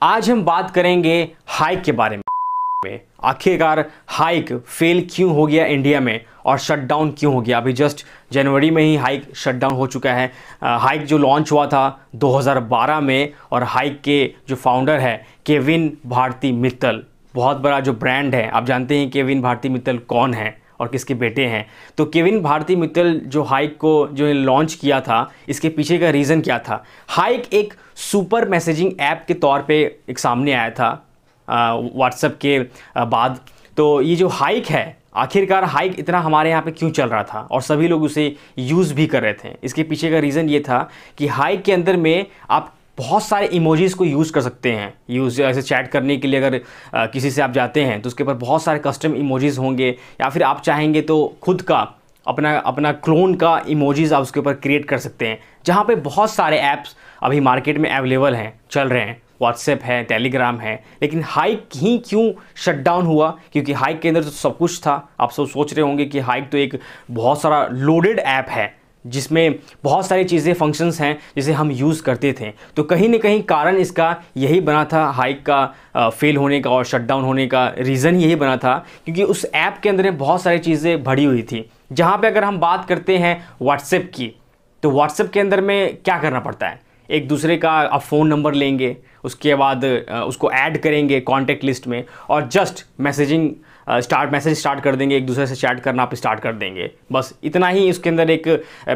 आज हम बात करेंगे हाइक के बारे में। आखिरकार हाइक फेल क्यों हो गया इंडिया में और शटडाउन क्यों हो गया। अभी जस्ट जनवरी में ही हाइक शटडाउन हो चुका है। हाइक जो लॉन्च हुआ था 2012 में और हाइक के जो फाउंडर है केविन भारती मित्तल, बहुत बड़ा जो ब्रांड है। आप जानते हैं केविन भारती मित्तल कौन है और किसके बेटे हैं। तो केविन भारती मित्तल जो हाइक को जो लॉन्च किया था, इसके पीछे का रीज़न क्या था। हाइक एक सुपर मैसेजिंग ऐप के तौर पे एक सामने आया था व्हाट्सएप के बाद। तो ये जो हाइक है, आखिरकार हाइक इतना हमारे यहाँ पे क्यों चल रहा था और सभी लोग उसे यूज़ भी कर रहे थे। इसके पीछे का रीज़न ये था कि हाइक के अंदर में आप बहुत सारे इमोजीज़ को यूज़ कर सकते हैं। ऐसे चैट करने के लिए अगर किसी से आप जाते हैं तो उसके ऊपर बहुत सारे कस्टम इमोजीज़ होंगे, या फिर आप चाहेंगे तो खुद का अपना क्लोन का इमोजीज़ आप उसके ऊपर क्रिएट कर सकते हैं। जहाँ पे बहुत सारे ऐप्स अभी मार्केट में अवेलेबल हैं, चल रहे हैं। व्हाट्सएप है, टेलीग्राम है, लेकिन हाइक ही क्यों शटडाउन हुआ? क्योंकि हाइक के अंदर तो सब कुछ था। आप सब सोच रहे होंगे कि हाइक तो एक बहुत सारा लोडेड ऐप है जिसमें बहुत सारी चीज़ें, फंक्शंस हैं जिसे हम यूज़ करते थे। तो कहीं ना कहीं कारण इसका यही बना था, हाइक का फेल होने का और शटडाउन होने का रीज़न यही बना था, क्योंकि उस ऐप के अंदर बहुत सारी चीज़ें भरी हुई थी। जहाँ पे अगर हम बात करते हैं व्हाट्सएप की, तो व्हाट्सएप के अंदर में क्या करना पड़ता है, एक दूसरे का आप फ़ोन नंबर लेंगे, उसके बाद उसको ऐड करेंगे कॉन्टैक्ट लिस्ट में और जस्ट मैसेज स्टार्ट कर देंगे, एक दूसरे से चैट करना आप स्टार्ट कर देंगे। बस इतना ही उसके अंदर एक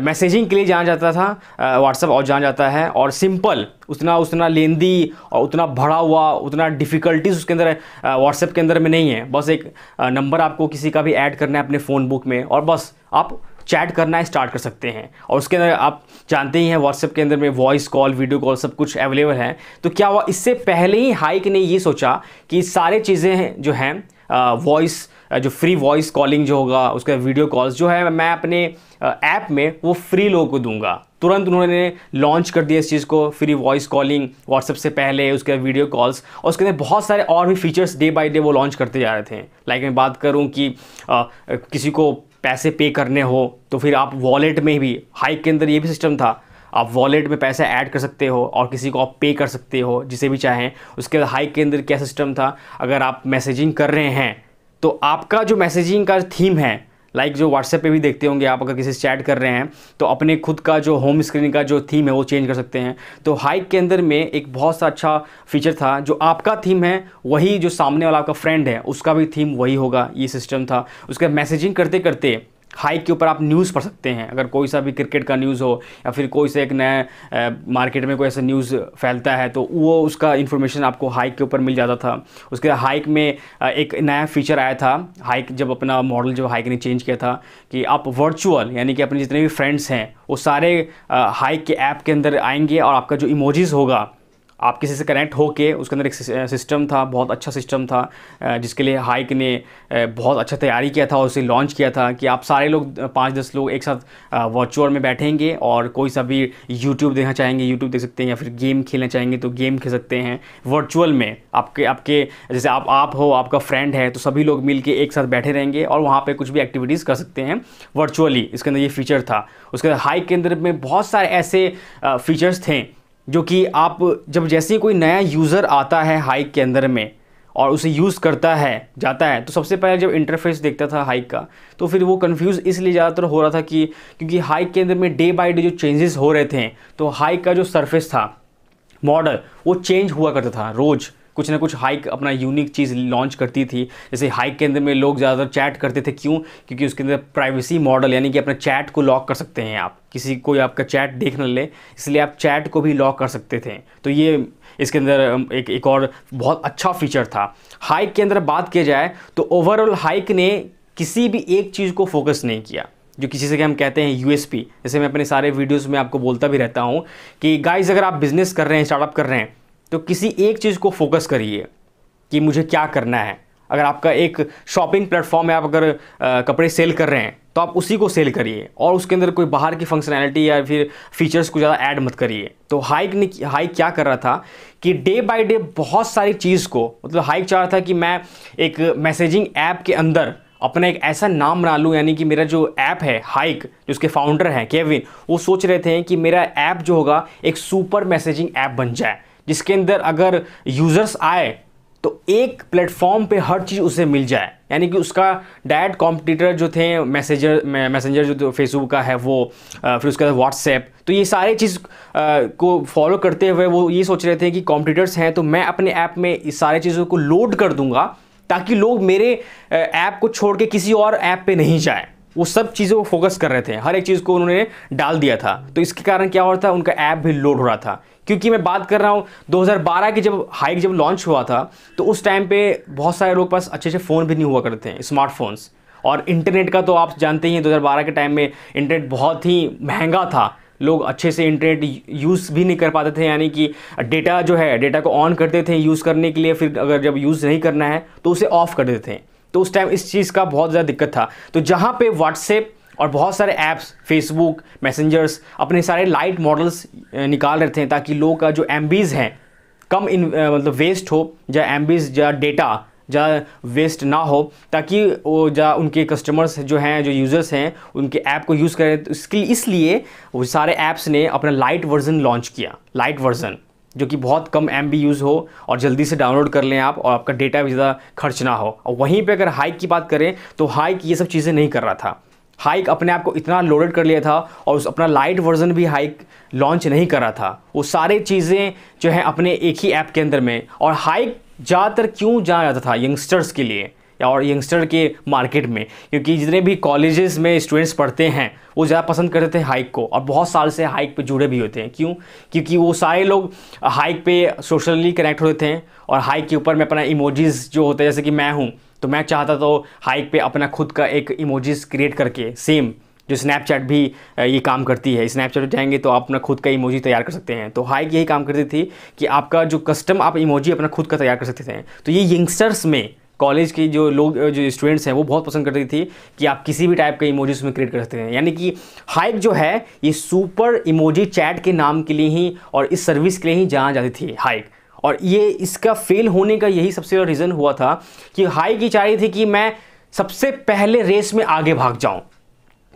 मैसेजिंग के लिए जाना जाता था व्हाट्सएप, और जाना जाता है। और सिंपल, उतना लेंदी और उतना भरा हुआ, उतना डिफ़िकल्टीज उसके अंदर व्हाट्सएप के अंदर में नहीं है। बस एक नंबर आपको किसी का भी ऐड करना है अपने फ़ोन बुक में और बस आप चैट करना स्टार्ट कर सकते हैं। और उसके अंदर आप जानते ही हैं व्हाट्सएप के अंदर में वॉइस कॉल, वीडियो कॉल सब कुछ अवेलेबल है। तो क्या हुआ, इससे पहले ही हाइक ने ये सोचा कि सारे चीज़ें जो हैं वॉइस, जो फ्री वॉइस कॉलिंग जो होगा, उसका वीडियो कॉल्स जो है, मैं अपने ऐप में वो फ्री लोगों को दूंगा। तुरंत उन्होंने लॉन्च कर दिया इस चीज़ को, फ्री वॉइस कॉलिंग व्हाट्सएप से पहले, उसके वीडियो कॉल्स, और उसके अंदर बहुत सारे और भी फीचर्स डे बाय डे वो लॉन्च करते जा रहे थे। लाइक मैं बात करूँ कि किसी को पैसे पे करने हो तो फिर आप वॉलेट में भी, हाइक के अंदर ये भी सिस्टम था, आप वॉलेट में पैसे ऐड कर सकते हो और किसी को आप पे कर सकते हो जिसे भी चाहें। उसके बाद हाइक के अंदर क्या सिस्टम था, अगर आप मैसेजिंग कर रहे हैं तो आपका जो मैसेजिंग का थीम है, लाइक जो व्हाट्सएप पे भी देखते होंगे, आप अगर किसी से चैट कर रहे हैं तो अपने खुद का जो होम स्क्रीन का जो थीम है वो चेंज कर सकते हैं। तो हाइक के अंदर में एक बहुत सा अच्छा फीचर था, जो आपका थीम है वही जो सामने वाला आपका फ्रेंड है उसका भी थीम वही होगा, ये सिस्टम था। उसके बाद मैसेजिंग करते करते हाइक के ऊपर आप न्यूज़ पढ़ सकते हैं। अगर कोई सा भी क्रिकेट का न्यूज़ हो या फिर कोई सा एक नया मार्केट में कोई ऐसा न्यूज़ फैलता है तो वो उसका इन्फॉर्मेशन आपको हाइक के ऊपर मिल जाता था। उसके बाद हाइक में एक नया फीचर आया था, हाइक जब अपना मॉडल जो हाइक ने चेंज किया था, कि आप वर्चुअल, यानी कि अपने जितने भी फ्रेंड्स हैं वो सारे हाइक के ऐप के अंदर आएंगे और आपका जो इमोजीज़ होगा, आप किसी से कनेक्ट होके, उसके अंदर एक सिस्टम था, बहुत अच्छा सिस्टम था, जिसके लिए हाइक ने बहुत अच्छा तैयारी किया था और उसे लॉन्च किया था कि आप सारे लोग 5-10 लोग एक साथ वर्चुअल में बैठेंगे और कोई सा भी यूट्यूब देखना चाहेंगे यूट्यूब देख सकते हैं, या फिर गेम खेलना चाहेंगे तो गेम खेल सकते हैं वर्चुअल में। आपके जैसे आप हो, आपका फ्रेंड है, तो सभी लोग मिल के एक साथ बैठे रहेंगे और वहाँ पर कुछ भी एक्टिविटीज़ कर सकते हैं वर्चुअली। इसके अंदर ये फीचर था। उसके बाद हाइक के अंदर में बहुत सारे ऐसे फीचर्स थे जो कि आप जब जैसे ही कोई नया यूज़र आता है हाइक के अंदर में और उसे यूज़ करता है जाता है, तो सबसे पहले जब इंटरफेस देखता था हाइक का तो फिर वो कंफ्यूज इसलिए ज़्यादातर हो रहा था कि क्योंकि हाइक के अंदर में डे बाय डे जो चेंजेस हो रहे थे, तो हाइक का जो सरफेस था, मॉडल, वो चेंज हुआ करता था। रोज़ कुछ ना कुछ हाइक अपना यूनिक चीज़ लॉन्च करती थी। जैसे हाइक के अंदर में लोग ज़्यादातर चैट करते थे, क्यों? क्योंकि उसके अंदर प्राइवेसी मॉडल, यानी कि अपना चैट को लॉक कर सकते हैं आप, किसी कोई आपका चैट देख न ले, इसलिए आप चैट को भी लॉक कर सकते थे। तो ये इसके अंदर एक और बहुत अच्छा फीचर था। हाइक के अंदर बात किया जाए तो ओवरऑल हाइक ने किसी भी एक चीज़ को फोकस नहीं किया, जो किसी से हम कहते हैं यूएसपी। जैसे मैं अपने सारे वीडियोज़ में आपको बोलता भी रहता हूँ कि गाइज, अगर आप बिज़नेस कर रहे हैं, स्टार्टअप कर रहे हैं, तो किसी एक चीज़ को फोकस करिए कि मुझे क्या करना है। अगर आपका एक शॉपिंग प्लेटफॉर्म है, आप अगर कपड़े सेल कर रहे हैं तो आप उसी को सेल करिए और उसके अंदर कोई बाहर की फंक्शनैलिटी या फिर फीचर्स को ज़्यादा ऐड मत करिए। तो हाइक क्या कर रहा था कि डे बाय डे बहुत सारी चीज़ को, मतलब हाइक चाह रहा था कि मैं एक मैसेजिंग ऐप के अंदर अपना एक ऐसा नाम बना लूँ, यानी कि मेरा जो ऐप है हाइक, जो उसके फाउंडर हैं केविन, वो सोच रहे थे कि मेरा ऐप जो होगा एक सुपर मैसेजिंग ऐप बन जाए, जिसके अंदर अगर यूज़र्स आए तो एक प्लेटफॉर्म पे हर चीज़ उसे मिल जाए, यानी कि उसका डायरेक्ट कॉम्पिटिटर जो थे मैसेंजर जो फेसबुक का है वो, फिर उसके बाद व्हाट्सएप, तो ये सारे चीज़ को फॉलो करते हुए वो ये सोच रहे थे कि कॉम्पिटिटर्स हैं तो मैं अपने ऐप में इस सारे चीज़ों को लोड कर दूंगा ताकि लोग मेरे ऐप को छोड़ के किसी और ऐप पे नहीं जाए। वो सब चीज़ों को फोकस कर रहे थे, हर एक चीज़ को उन्होंने डाल दिया था। तो इसके कारण क्या हो रहा था, उनका ऐप भी लोड हो रहा था। क्योंकि मैं बात कर रहा हूँ 2012 की, जब हाइक जब लॉन्च हुआ था तो उस टाइम पे बहुत सारे लोग पास अच्छे फ़ोन भी नहीं हुआ करते थे, स्मार्टफोन्स। और इंटरनेट का तो आप जानते ही हैं, 2012 के टाइम में इंटरनेट बहुत ही महंगा था, लोग अच्छे से इंटरनेट यूज़ भी नहीं कर पाते थे, यानी कि डेटा जो है, डेटा को ऑन करते थे यूज़ करने के लिए, फिर अगर जब यूज़ नहीं करना है तो उसे ऑफ़ कर देते थे। तो उस टाइम इस चीज़ का बहुत ज़्यादा दिक्कत था। तो जहाँ पे व्हाट्सएप और बहुत सारे ऐप्स, फेसबुक, मैसेंजर्स अपने सारे लाइट मॉडल्स निकाल रहे थे ताकि लोग का जो एमबीज़ हैं कम मतलब वेस्ट हो, या एमबीज़ या डेटा जहाँ वेस्ट ना हो, ताकि वो जहाँ उनके कस्टमर्स जो हैं, जो यूज़र्स हैं, उनके ऐप को यूज़ करें। तो इसलिए वो सारे ऐप्स ने अपना लाइट वर्जन लॉन्च किया, लाइट वर्जन जो कि बहुत कम MB यूज़ हो और जल्दी से डाउनलोड कर लें आप, और आपका डेटा भी ज़्यादा खर्च ना हो। और वहीं पे अगर हाइक की बात करें तो हाइक ये सब चीज़ें नहीं कर रहा था। हाइक अपने आप को इतना लोडेड कर लिया था और उस अपना लाइट वर्जन भी हाइक लॉन्च नहीं कर रहा था। वो सारे चीज़ें जो है अपने एक ही ऐप के अंदर में। और हाइक ज़्यादातर क्यों जाना जाता था यंगस्टर्स के लिए और यंगस्टर के मार्केट में, क्योंकि जितने भी कॉलेजेस में स्टूडेंट्स पढ़ते हैं वो ज़्यादा पसंद करते थे हाइक को, और बहुत साल से हाइक पे जुड़े भी होते हैं। क्यों? क्योंकि वो सारे लोग हाइक पे सोशली कनेक्ट होते हैं, और हाइक के ऊपर में अपना इमोजीज़ जो होते हैं, जैसे कि मैं हूँ तो मैं चाहता तो हाइक पे अपना खुद का एक इमोजीज़ क्रिएट करके, सेम जो स्नैपचैट भी ये काम करती है, स्नैपचैट जाएंगे तो आप अपना खुद का इमोजी तैयार कर सकते हैं। तो हाइक यही काम करती थी कि आपका जो कस्टम आप इमोजी अपना खुद का तैयार कर सकते थे। तो ये यंगस्टर्स में, कॉलेज के जो लोग, जो स्टूडेंट्स हैं, वो बहुत पसंद करती थी कि आप किसी भी टाइप का इमोजी उसमें क्रिएट कर सकते हैं। यानी कि हाइक जो है ये सुपर इमोजी चैट के नाम के लिए ही और इस सर्विस के लिए ही जाना जाती थी हाइक। और ये इसका फेल होने का यही सबसे बड़ा रीज़न हुआ था कि हाइक ये चाह रही थी कि मैं सबसे पहले रेस में आगे भाग जाऊँ।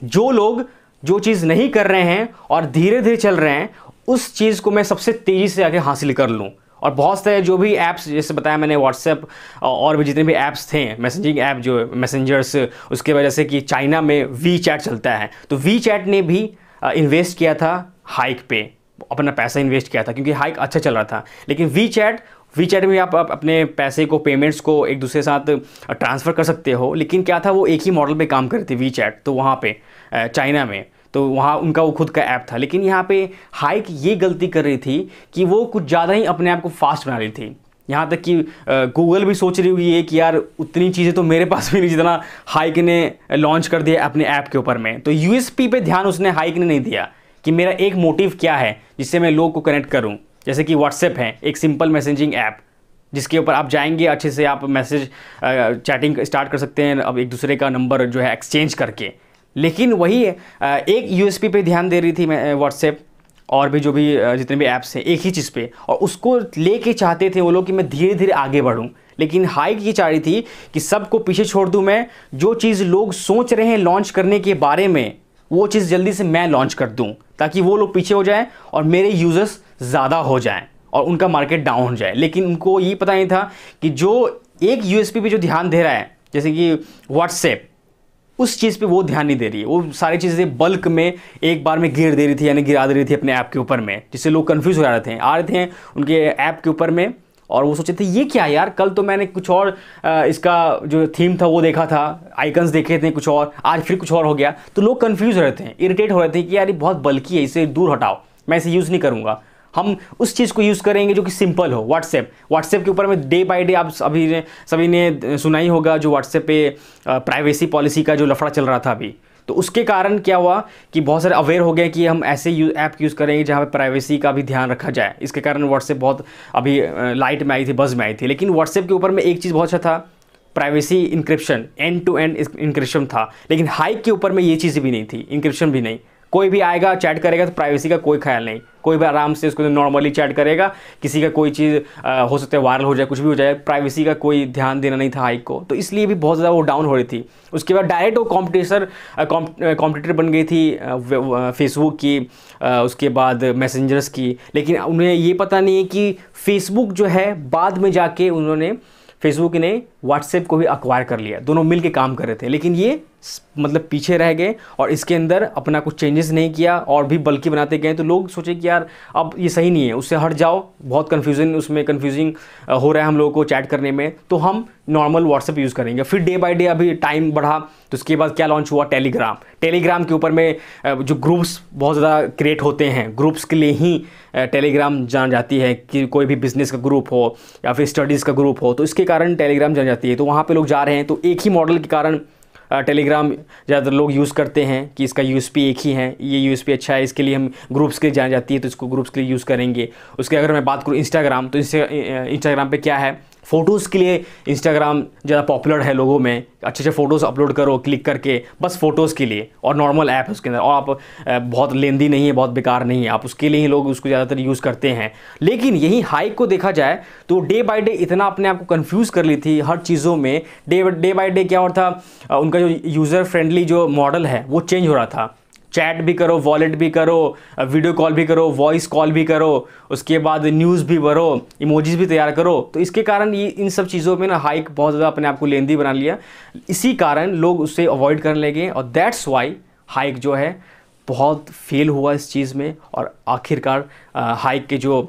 जो लोग जो चीज़ नहीं कर रहे हैं और धीरे धीरे चल रहे हैं, उस चीज़ को मैं सबसे तेज़ी से आगे हासिल कर लूँ। और बहुत सारे जो भी ऐप्स, जैसे बताया मैंने, व्हाट्सएप और भी जितने भी ऐप्स थे, मैसेजिंग ऐप जो मैसेंजर्स, उसके वजह से कि चाइना में वी चैट चलता है, तो वी चैट ने भी इन्वेस्ट किया था हाइक पे, अपना पैसा इन्वेस्ट किया था, क्योंकि हाइक अच्छा चल रहा था। लेकिन वी चैट में आप अपने पैसे को, पेमेंट्स को एक दूसरे के साथ ट्रांसफ़र कर सकते हो। लेकिन क्या था, वो एक ही मॉडल पे काम कर रही थी वी चैट, तो वहाँ पे चाइना में, तो वहाँ उनका वो खुद का ऐप था। लेकिन यहाँ पे हाइक ये गलती कर रही थी कि वो कुछ ज़्यादा ही अपने आप को फास्ट बना रही थी। यहाँ तक कि गूगल भी सोच रही हुई है कि यार उतनी चीज़ें तो मेरे पास भी नहीं जितना हाइक ने लॉन्च कर दिया अपने ऐप के ऊपर में। तो USP पे ध्यान उसने, हाइक ने नहीं दिया कि मेरा एक मोटिव क्या है जिससे मैं लोग को कनेक्ट करूँ। जैसे कि व्हाट्सएप है एक सिंपल मैसेजिंग ऐप, जिसके ऊपर आप जाएंगे, अच्छे से आप मैसेज चैटिंग स्टार्ट कर सकते हैं, अब एक दूसरे का नंबर जो है एक्सचेंज करके। लेकिन वही एक USP पे ध्यान दे रही थी व्हाट्सएप और भी जो भी जितने भी ऐप्स हैं, एक ही चीज़ पे, और उसको लेके चाहते थे वो लोग कि मैं धीरे धीरे आगे बढ़ूं। लेकिन हाइक ये चाह रही थी कि सबको पीछे छोड़ दूं मैं, जो चीज़ लोग सोच रहे हैं लॉन्च करने के बारे में, वो चीज़ जल्दी से मैं लॉन्च कर दूं, ताकि वो लोग पीछे हो जाएं और मेरे यूज़र्स ज़्यादा हो जाएं और उनका मार्केट डाउन हो जाए। लेकिन उनको ये पता नहीं था कि जो एक USP पे जो ध्यान दे रहा है, जैसे कि व्हाट्सएप, उस चीज़ पे वो ध्यान नहीं दे रही है। वो सारी चीज़ें बल्क में एक बार में गिरा दे रही थी अपने ऐप के ऊपर में, जिससे लोग कंफ्यूज हो जा रहे थे, आ रहे थे उनके ऐप के ऊपर में, और वो सोचे थे ये क्या यार, कल तो मैंने कुछ और इसका जो थीम था वो देखा था, आइकन्स देखे थे कुछ और, आज फिर कुछ और हो गया। तो लोग कंफ्यूज हो रहे थे, इरिटेट हो रहे थे कि यार ये बहुत बल्की है, इसे दूर हटाओ, मैं इसे यूज़ नहीं करूँगा। हम उस चीज़ को यूज़ करेंगे जो कि सिंपल हो। व्हाट्सएप के ऊपर में डे बाय डे आप सभी ने सुना ही होगा जो व्हाट्सएप पे प्राइवेसी पॉलिसी का जो लफड़ा चल रहा था अभी। तो उसके कारण क्या हुआ कि बहुत सारे अवेयर हो गए कि हम ऐसे ऐप यूज़ करेंगे जहाँ पे प्राइवेसी का भी ध्यान रखा जाए। इसके कारण व्हाट्सएप बहुत अभी लाइट में आई थी, बज़ में आई थी। लेकिन व्हाट्सएप के ऊपर में एक चीज़ बहुत अच्छा था, privacy encryption, end to end encryption था। लेकिन हाइक के ऊपर में ये चीज़ भी नहीं थी, इंक्रिप्शन भी नहीं, कोई भी आएगा चैट करेगा तो प्राइवेसी का कोई ख्याल नहीं, कोई भी आराम से उसको नॉर्मली चैट करेगा, किसी का कोई चीज़ हो सकता है वायरल हो जाए, कुछ भी हो जाए, प्राइवेसी का कोई ध्यान देना नहीं था हाइक को, तो इसलिए भी बहुत ज़्यादा वो डाउन हो रही थी। उसके बाद डायरेक्ट वो कॉम्पिटिटर बन गई थी फेसबुक की, उसके बाद मैसेंजर्स की। लेकिन उन्हें ये पता नहीं है कि फेसबुक जो है बाद में जाके उन्होंने फेसबुक ने व्हाट्सएप को भी अक्वायर कर लिया, दोनों मिल के काम कर रहे थे, लेकिन ये मतलब पीछे रह गए और इसके अंदर अपना कुछ चेंजेस नहीं किया और भी बल्कि बनाते गए। तो लोग सोचे कि यार अब ये सही नहीं है, उससे हट जाओ, बहुत कन्फ्यूजिंग हो रहा है हम लोगों को चैट करने में, तो हम नॉर्मल व्हाट्सएप यूज़ करेंगे। फिर डे बाय डे अभी टाइम बढ़ा तो उसके बाद क्या लॉन्च हुआ, टेलीग्राम के ऊपर में जो ग्रुप्स बहुत ज़्यादा क्रिएट होते हैं, ग्रुप्स के लिए ही टेलीग्राम जान जाती है कि कोई भी बिजनेस का ग्रुप हो या फिर स्टडीज़ का ग्रुप हो, तो इसके कारण टेलीग्राम जान जाती है। तो वहाँ पे लोग जा रहे हैं, तो एक ही मॉडल के कारण टेलीग्राम ज़्यादातर लोग यूज़ करते हैं कि इसका यूएसपी एक ही है, ये यूएसपी अच्छा है, इसके लिए हम ग्रुप्स के लिए जान जाती है, तो इसको ग्रुप्स के लिए यूज़ करेंगे। उसके अगर मैं बात करूँ इंस्टाग्राम, तो इंस्टाग्राम पे क्या है, फ़ोटोज़ के लिए इंस्टाग्राम ज़्यादा पॉपुलर है लोगों में, अच्छे फ़ोटोज़ अपलोड करो क्लिक करके, बस फ़ोटोज़ के लिए, और नॉर्मल ऐप है उसके अंदर, और आप बहुत लेंदी नहीं है, बहुत बेकार नहीं है, आप उसके लिए ही लोग उसको ज़्यादातर यूज़ करते हैं। लेकिन यही हाइक को देखा जाए तो डे बाय डे इतना अपने आप को कन्फ्यूज़ कर ली थी हर चीज़ों में, डे बाय डे क्या हो रहा था, उनका जो यूज़र फ्रेंडली जो मॉडल है वो चेंज हो रहा था। चैट भी करो, वॉलेट भी करो, वीडियो कॉल भी करो, वॉइस कॉल भी करो, उसके बाद न्यूज़ भी भरो, इमोजीज भी तैयार करो। तो इसके कारण ये इन सब चीज़ों में ना हाइक बहुत ज़्यादा अपने आप को लेंदी बना लिया, इसी कारण लोग उससे अवॉइड करने लगे, और दैट्स वाई हाइक जो है बहुत फेल हुआ इस चीज़ में। और आखिरकार हाइक के जो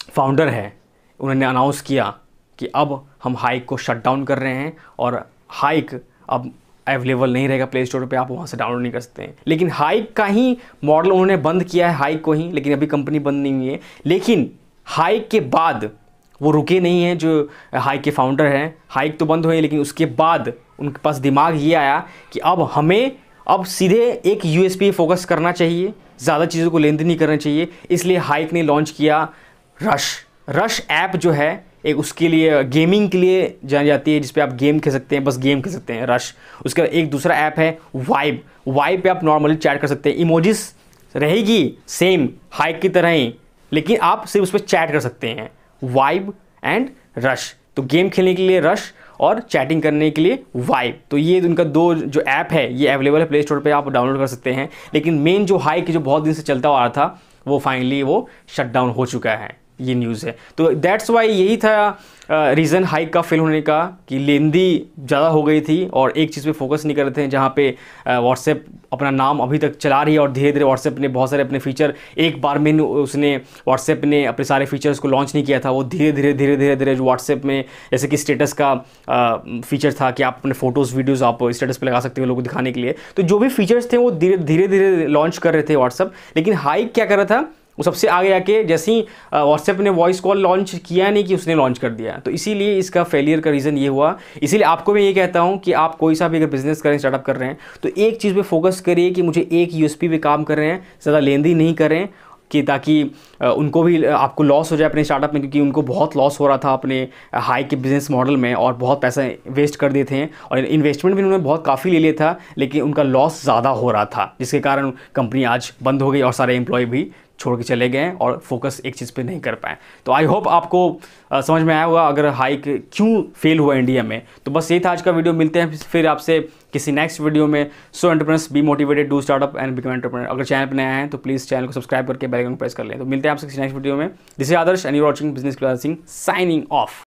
फाउंडर हैं उन्होंने अनाउंस किया कि अब हम हाइक को शट डाउन कर रहे हैं, और हाइक अब अवेलेबल नहीं रहेगा प्ले स्टोर पे, आप वहाँ से डाउनलोड नहीं कर सकते हैं। लेकिन हाइक का ही मॉडल उन्होंने बंद किया है, हाइक को ही, लेकिन अभी कंपनी बंद नहीं हुई है। लेकिन हाइक के बाद वो रुके नहीं हैं, जो हाइक के फाउंडर हैं, हाइक तो बंद हुए, लेकिन उसके बाद उनके पास दिमाग ये आया कि अब हमें सीधे एक यूएसपी फोकस करना चाहिए, ज़्यादा चीज़ों को लेनदेन नहीं करना चाहिए। इसलिए हाइक ने लॉन्च किया रश ऐप, जो है एक उसके लिए गेमिंग के लिए जानी जाती है, जिस पे आप गेम खेल सकते हैं, बस गेम खेल सकते हैं, रश। उसका एक दूसरा ऐप है वाइब पे आप नॉर्मली चैट कर सकते हैं, इमोजीज रहेगी सेम हाइक की तरह ही, लेकिन आप सिर्फ उस पर चैट कर सकते हैं, वाइब एंड रश। तो गेम खेलने के लिए रश और चैटिंग करने के लिए वाइब। तो ये उनका दो जो ऐप है ये अवेलेबल है प्ले स्टोर पे, आप डाउनलोड कर सकते हैं। लेकिन मेन जो हाइक जो बहुत दिन से चलता आ रहा था वो फाइनली वो शट डाउन हो चुका है, ये न्यूज़ है। तो दैट्स वाई यही था रीज़न हाइक का फेल होने का, कि लेंदी ज़्यादा हो गई थी और एक चीज़ पे फोकस नहीं कर रहे थे। जहाँ पे व्हाट्सएप अपना नाम अभी तक चला रही है, और धीरे धीरे व्हाट्सएप ने बहुत सारे अपने फीचर एक बार में उसने व्हाट्सएप ने अपने सारे फीचर्स को लॉन्च नहीं किया था। वो धीरे धीरे जो व्हाट्सएप में जैसे कि स्टेटस का फीचर था कि आप अपने फ़ोटोज़ वीडियोज़ आप स्टेटस पर लगा सकते हो लोगों को दिखाने के लिए, तो जो भी फीचर्स थे वो धीरे धीरे लॉन्च कर रहे थे व्हाट्सएप। लेकिन हाइक क्या कर रहा था, वो सबसे आगे आके जैसे ही व्हाट्सएप ने वॉइस कॉल लॉन्च किया नहीं कि उसने लॉन्च कर दिया। तो इसीलिए इसका फेलियर का रीज़न ये हुआ। इसीलिए आपको मैं ये कहता हूँ कि आप कोई सा भी अगर बिजनेस करें, स्टार्टअप कर रहे हैं, तो एक चीज़ पे फोकस करिए कि मुझे एक यूएसपी पे काम कर रहे हैं, ज़्यादा लेंदी नहीं करें, कि ताकि उनको भी आपको लॉस हो जाए अपने स्टार्टअप में, क्योंकि उनको बहुत लॉस हो रहा था अपने हाई के बिज़नेस मॉडल में, और बहुत पैसा वेस्ट कर दिए थे, और इन्वेस्टमेंट भी उन्होंने बहुत काफ़ी ले लिया था, लेकिन उनका लॉस ज़्यादा हो रहा था, जिसके कारण कंपनी आज बंद हो गई और सारे एम्प्लॉय भी छोड़ के चले गए और फोकस एक चीज़ पे नहीं कर पाए। तो आई होप आपको समझ में आया होगा अगर हाइक क्यों फेल हुआ इंडिया में। तो बस यही था आज का वीडियो, मिलते हैं फिर आपसे किसी नेक्स्ट वीडियो में। So entrepreneurs be motivated, do startup and become entrepreneur. अगर चैनल पर नया है तो प्लीज़ चैनल को सब्सक्राइब करके बेल आइकन प्रेस कर लें। तो मिलते हैं आपसे किसी नेक्स्ट वीडियो में। This is Adarsh and you are watching business class Singh, signing of.